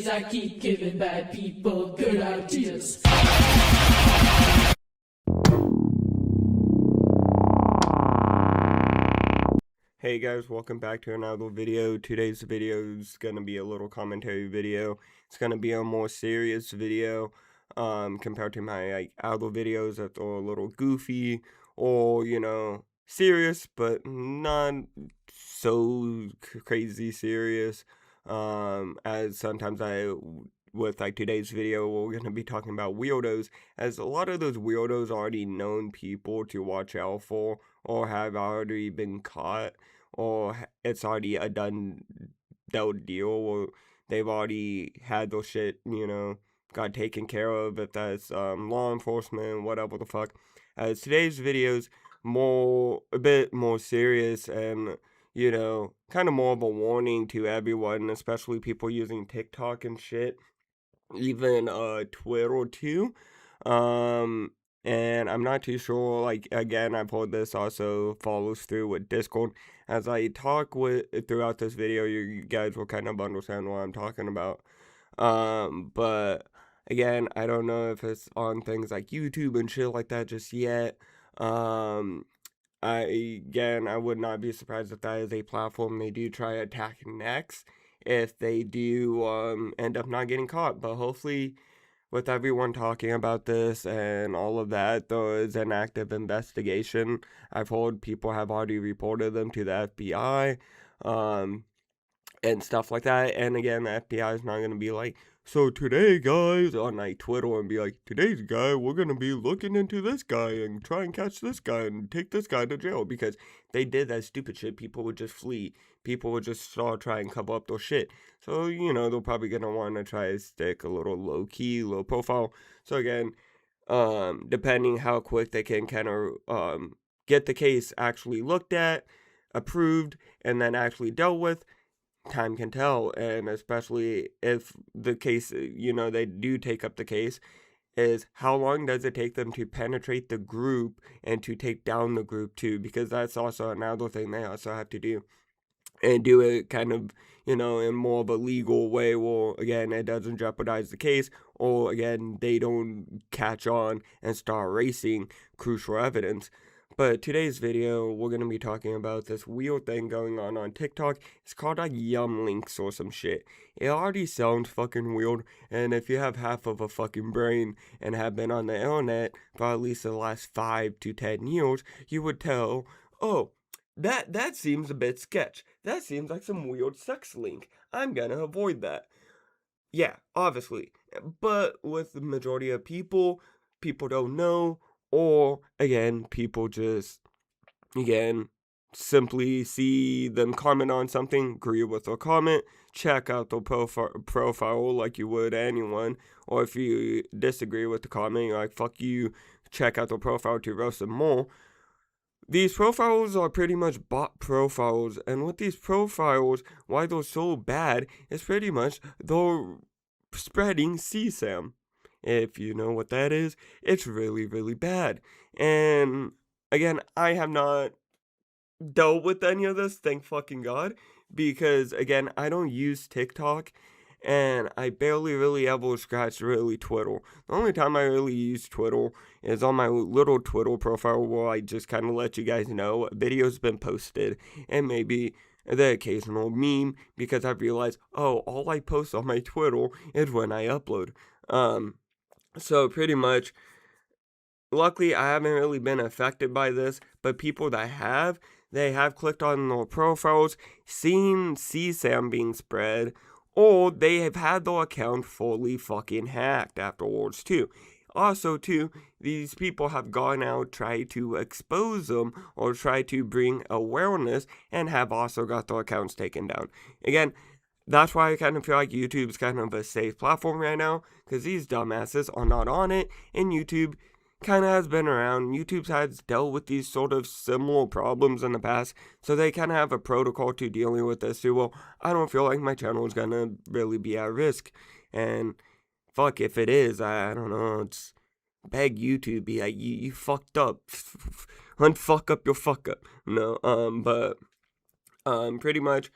I keep giving bad people good ideas. Hey guys, welcome back to another video. Today's video is going to be a little commentary video. It's going to be a more serious video compared to my other videos that are a little goofy or, serious, but not so crazy serious. As sometimes with today's video, we're going to be talking about weirdos, as a lot of those weirdos are already known people to watch out for or have already been caught, or it's already a done deal, or they've already had their shit, got taken care of, if that's law enforcement, whatever the fuck. As today's video's a bit more serious and, kind of more of a warning to everyone, especially people using TikTok and shit, even Twitter too. And I'm not too sure, again, I've heard this also follows through with Discord. As I talk throughout this video, you guys will kind of understand what I'm talking about. But again, I don't know if it's on things like YouTube and shit like that just yet. I would not be surprised if that is a platform they do try attacking next, if they do end up not getting caught. But hopefully, with everyone talking about this and all of that, there is an active investigation. I've heard people have already reported them to the FBI, and stuff like that. And again, the FBI is not going to be like, so today, guys, on Twitter, and be like, today's guy, we're going to be looking into this guy and try and catch this guy and take this guy to jail, because they did that stupid shit. People would just flee. People would just start trying to cover up their shit. So, they're probably going to want to try to stick a little low-key, low profile. So again, depending how quick they can kind of get the case actually looked at, approved, and then actually dealt with, time can tell. And especially if the case, they do take up the case, is how long does it take them to penetrate the group and to take down the group too, because that's also another thing they also have to do, and do it kind of, in more of a legal way, where again, it doesn't jeopardize the case, or again, they don't catch on and start erasing crucial evidence. But today's video, we're going to be talking about this weird thing going on TikTok. It's called yum links or some shit. It already sounds fucking weird, and if you have half of a fucking brain and have been on the internet for at least the last 5 to 10 years, you would tell, oh, that seems a bit sketch. That seems like some weird sex link. I'm gonna avoid that. Yeah, obviously. But with the majority of people don't know, or again, people just, again, simply see them comment on something, agree with their comment, check out their profile like you would anyone, or if you disagree with the comment, you're like, fuck you, check out their profile to roast them more. These profiles are pretty much bot profiles, and with these profiles, why they're so bad is pretty much they're spreading CSAM. If you know what that is, it's really, really bad. And again, I have not dealt with any of this, thank fucking God, because again, I don't use TikTok, and I barely really ever scratch really Twitter. The only time I really use Twitter is on my little Twitter profile, where I just kind of let you guys know a video's been posted, and maybe the occasional meme, because I've realized, oh, all I post on my Twitter is when I upload. So pretty much, luckily, I haven't really been affected by this, but people that have, they have clicked on their profiles, seen CSAM being spread, or they have had their account fully fucking hacked afterwards too. Also too, these people have gone out, tried to expose them, or try to bring awareness, and have also got their accounts taken down. Again, that's why I kind of feel like YouTube's kind of a safe platform right now, because these dumbasses are not on it, and YouTube kind of has been around. YouTube's has dealt with these sort of similar problems in the past, so they kind of have a protocol to dealing with this too. Well, I don't feel like my channel is gonna really be at risk, and fuck, if it is, I don't know, it's beg YouTube, be like, you fucked up, unfuck up your fuck up. No, but pretty much,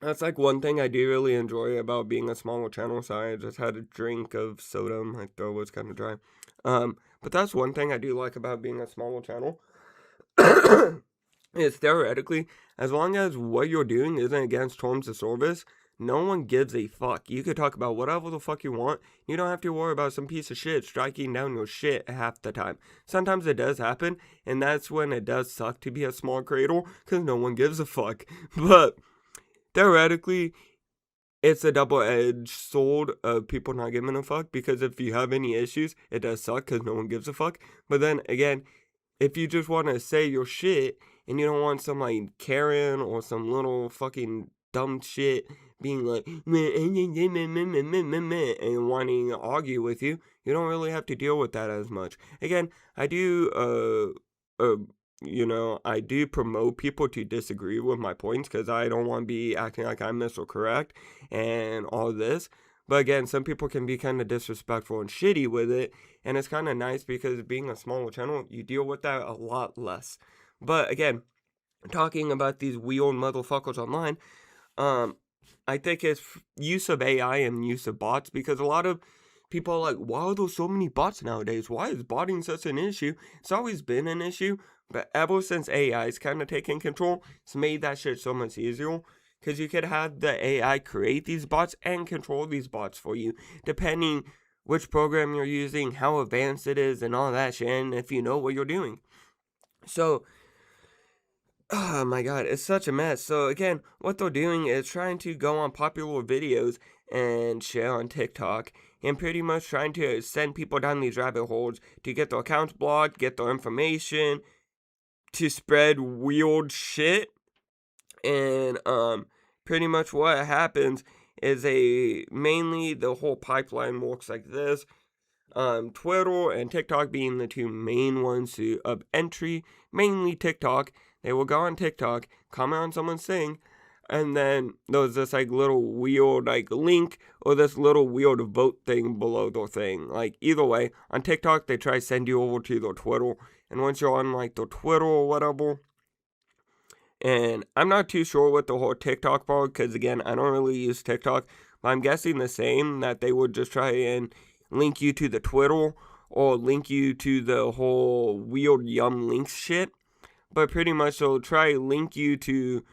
That's like one thing I do really enjoy about being a smaller channel. Sorry, I just had a drink of soda. My throat was kind of dry. But that's one thing I do like about being a smaller channel. Is theoretically, as long as what you're doing isn't against terms of service, no one gives a fuck. You could talk about whatever the fuck you want. You don't have to worry about some piece of shit striking down your shit half the time. Sometimes it does happen, and that's when it does suck to be a small creator, because no one gives a fuck. But theoretically, it's a double-edged sword of people not giving a fuck, because if you have any issues, it does suck because no one gives a fuck. But then again, if you just want to say your shit and you don't want some like Karen or some little fucking dumb shit being like and wanting to argue with you, you don't really have to deal with that as much. Again, I do I do promote people to disagree with my points because I don't want to be acting like I'm Mr. Correct and all this. But again, some people can be kind of disrespectful and shitty with it, and it's kind of nice because being a smaller channel, you deal with that a lot less. But again, talking about these weird motherfuckers online, I think it's use of AI and use of bots, because a lot of people are like, why are there so many bots nowadays? Why is botting such an issue? It's always been an issue, but ever since AI's kind of taken control, it's made that shit so much easier. Because you could have the AI create these bots and control these bots for you, depending which program you're using, how advanced it is, and all that shit, and if you know what you're doing. So, oh my god, it's such a mess. So again, what they're doing is trying to go on popular videos and share on TikTok, and pretty much trying to send people down these rabbit holes to get their accounts blocked, get their information, to spread weird shit. And pretty much what happens is mainly the whole pipeline works like this. Twitter and TikTok being the two main ones of entry, mainly TikTok. They will go on TikTok, comment on someone's thing, and then there's this like little weird like link or this little weird vote thing below their thing. Like either way, on TikTok they try to send you over to their Twitter, and once you're on like their Twitter or whatever, and I'm not too sure what the whole TikTok part, because again, I don't really use TikTok, but I'm guessing the same, that they would just try and link you to the Twitter or link you to the whole weird yum links shit. But pretty much they'll try to link you to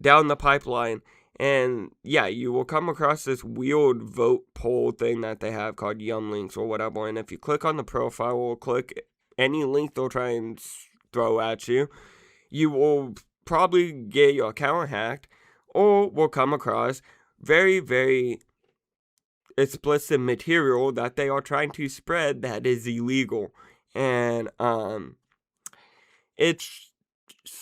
down the pipeline. And yeah, you will come across this weird vote poll thing that they have called yum links or whatever. And if you click on the profile or click any link they'll try and throw at you, you will probably get your account hacked, or will come across very, very explicit material that they are trying to spread that is illegal. And it's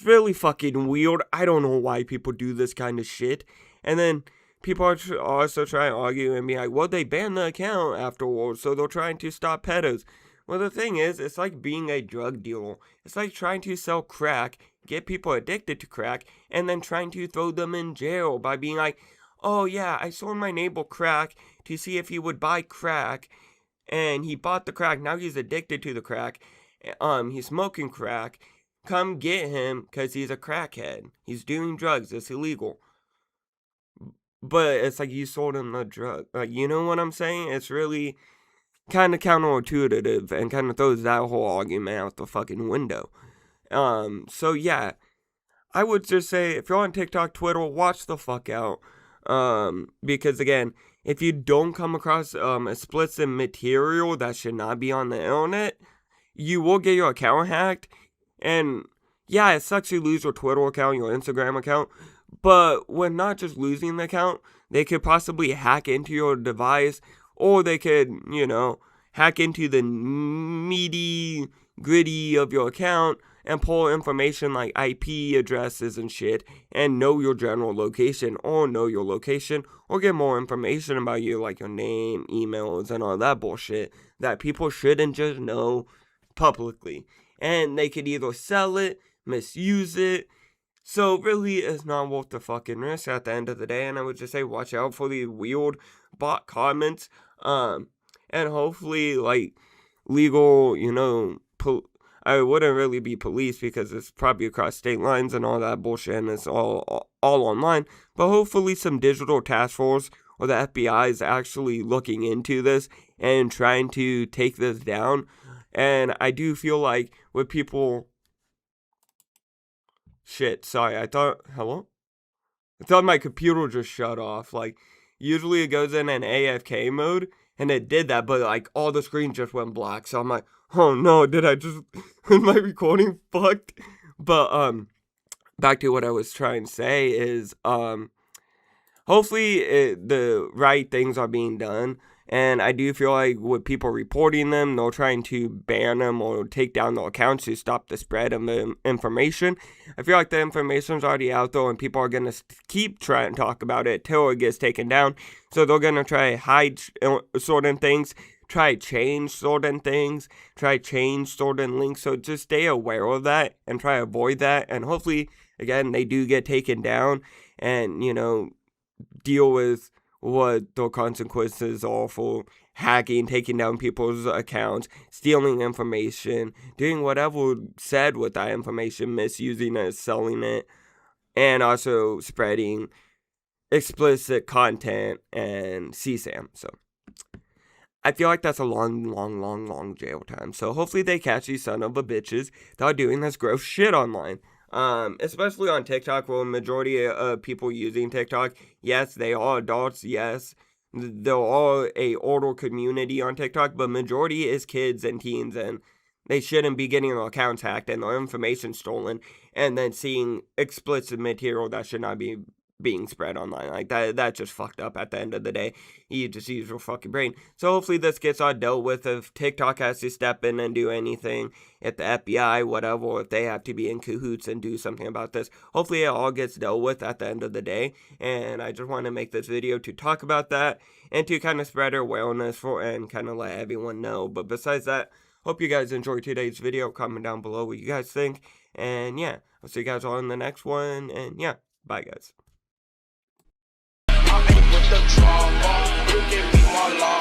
really fucking weird. I don't know why people do this kind of shit. And then people are also trying to argue and be like, well, they banned the account afterwards, so they're trying to stop pedos. Well, the thing is, it's like being a drug dealer. It's like trying to sell crack, get people addicted to crack, and then trying to throw them in jail by being like, oh yeah, I sold my neighbor crack to see if he would buy crack, and he bought the crack, now he's addicted to the crack, he's smoking crack, come get him, because he's a crackhead, he's doing drugs, it's illegal. But it's like you sold him the drug, like, you know what I'm saying? It's really kind of counterintuitive and kind of throws that whole argument out the fucking window. So yeah, I would just say if you're on TikTok, Twitter, watch the fuck out. Because again, if you don't come across explicit material that should not be on the internet, you will get your account hacked. And yeah, it sucks you lose your Twitter account, your Instagram account, but when not just losing the account, they could possibly hack into your device, or they could, hack into the meaty, gritty of your account and pull information like IP addresses and shit, and know your general location, or get more information about you, like your name, emails, and all that bullshit that people shouldn't just know publicly. And they could either sell it, misuse it. So really, it's not worth the fucking risk at the end of the day. And I would just say, watch out for these weird bot comments. And hopefully, like, legal, I wouldn't really be policed because it's probably across state lines and all that bullshit, and it's all online. But hopefully some digital task force or the FBI is actually looking into this and trying to take this down. And I do feel like with people... Shit, sorry, hello? I thought my computer just shut off. Like, usually it goes in an AFK mode, and it did that, but like all the screen just went black. So I'm like, oh no, did I just... is my recording fucked? But, back to what I was trying to say is, hopefully the right things are being done. And I do feel like with people reporting them, they're trying to ban them or take down the accounts to stop the spread of the information. I feel like the information's already out there and people are going to keep trying to talk about it till it gets taken down. So they're going to try to hide certain things, try to change certain things, try to change certain links. So just stay aware of that and try to avoid that. And hopefully, again, they do get taken down and, you know, deal with what the consequences are for hacking, taking down people's accounts, stealing information, doing whatever said with that information, misusing it, selling it, and also spreading explicit content and CSAM. So I feel like that's a long jail time. So hopefully they catch these son of a bitches that are doing this gross shit online. Especially on TikTok, where the majority of people using TikTok, yes, they are adults, yes, there are a older community on TikTok, but majority is kids and teens, and they shouldn't be getting their accounts hacked and their information stolen, and then seeing explicit material that should not be being spread online. Like, that's just fucked up at the end of the day. You just use your fucking brain. So hopefully this gets all dealt with. If TikTok has to step in and do anything, if the FBI, whatever, if they have to be in cahoots and do something about this, hopefully it all gets dealt with at the end of the day. And I just want to make this video to talk about that and to kind of spread awareness for and kind of let everyone know. But besides that, hope you guys enjoyed today's video. Comment down below what you guys think. And yeah, I'll see you guys all in the next one. And yeah, bye guys. I ain't with the drama, you can be my law.